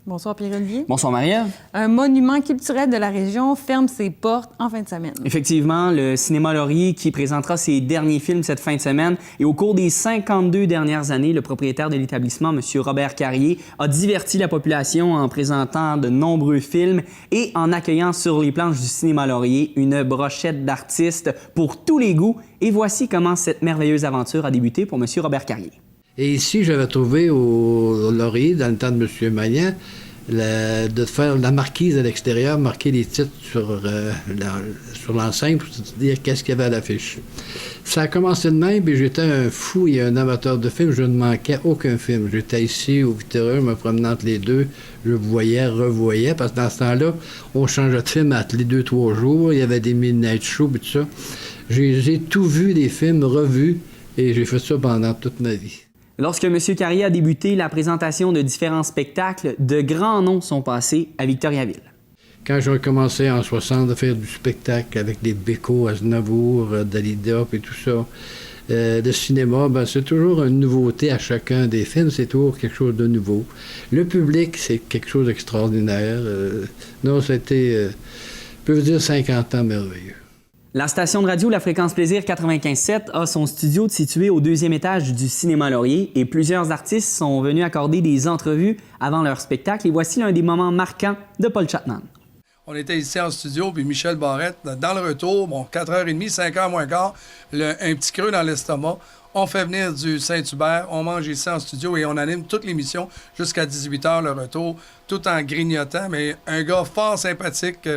Bonsoir Pierre-Olivier. Bonsoir Marie-Ève. Un monument culturel de la région ferme ses portes en fin de semaine. Effectivement, le Cinéma Laurier qui présentera ses derniers films cette fin de semaine. Et au cours des 52 dernières années, le propriétaire de l'établissement, M. Robert Carrier, a diverti la population en présentant de nombreux films et en accueillant sur les planches du Cinéma Laurier une brochette d'artistes pour tous les goûts. Et voici comment cette merveilleuse aventure a débuté pour M. Robert Carrier. Et ici, j'avais trouvé au Laurier, dans le temps de M. Maillan, de faire la marquise à l'extérieur, marquer les titres sur l'enceinte pour te dire qu'est-ce qu'il y avait à l'affiche. Ça a commencé de même, puis j'étais un fou et un amateur de films, je ne manquais aucun film. J'étais ici au Victoria, me promenant entre les deux, je voyais, revoyais, parce que dans ce temps-là, on changeait de film tous les 2-3 jours, il y avait des midnight shows et tout ça. J'ai tout vu, des films revus, et j'ai fait ça pendant toute ma vie. Lorsque M. Carrier a débuté la présentation de différents spectacles, de grands noms sont passés à Victoriaville. Quand j'ai commencé en 60 à faire du spectacle avec les Béco, Aznavour, Dalida et tout ça, le cinéma, c'est toujours une nouveauté à chacun des films, c'est toujours quelque chose de nouveau. Le public, c'est quelque chose d'extraordinaire. Non, c'était, je peux vous dire, 50 ans merveilleux. La station de radio La Fréquence Plaisir 95.7 a son studio situé au 2e étage du Cinéma Laurier et plusieurs artistes sont venus accorder des entrevues avant leur spectacle. Et voici l'un des moments marquants de Paul Chapman. On était ici en studio, puis Michel Barrette, dans le retour, 4h30, 5h moins quart, un petit creux dans l'estomac. On fait venir du Saint-Hubert, on mange ici en studio et on anime toute l'émission jusqu'à 18h le retour, tout en grignotant, mais un gars fort sympathique.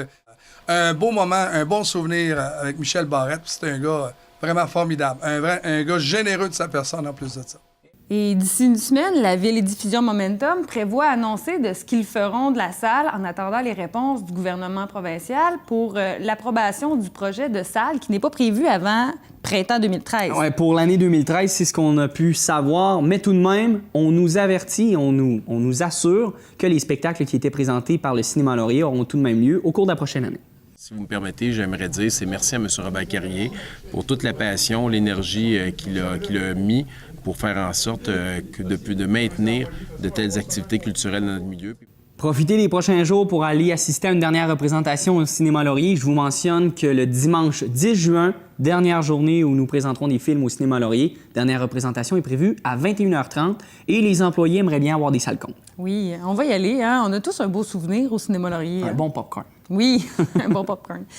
Un beau moment, un bon souvenir avec Michel Barrette. C'est un gars vraiment formidable. Un gars généreux de sa personne en plus de ça. Et d'ici une semaine, la Ville et Diffusion Momentum prévoit annoncer de ce qu'ils feront de la salle en attendant les réponses du gouvernement provincial pour l'approbation du projet de salle qui n'est pas prévu avant printemps 2013. Ouais, pour l'année 2013, c'est ce qu'on a pu savoir, mais tout de même, on nous avertit, on nous assure que les spectacles qui étaient présentés par le Cinéma Laurier auront tout de même lieu au cours de la prochaine année. Si vous me permettez, j'aimerais dire merci à M. Robert Carrier pour toute la passion, l'énergie qu'il a mis pour faire en sorte de maintenir de telles activités culturelles dans notre milieu. Profitez des prochains jours pour aller assister à une dernière représentation au Cinéma Laurier. Je vous mentionne que le dimanche 10 juin, dernière journée où nous présenterons des films au Cinéma Laurier, dernière représentation est prévue à 21h30 et les employés aimeraient bien avoir des salles comptes. Oui, on va y aller. Hein? On a tous un beau souvenir au Cinéma Laurier. Un bon popcorn. Oui, un bon popcorn.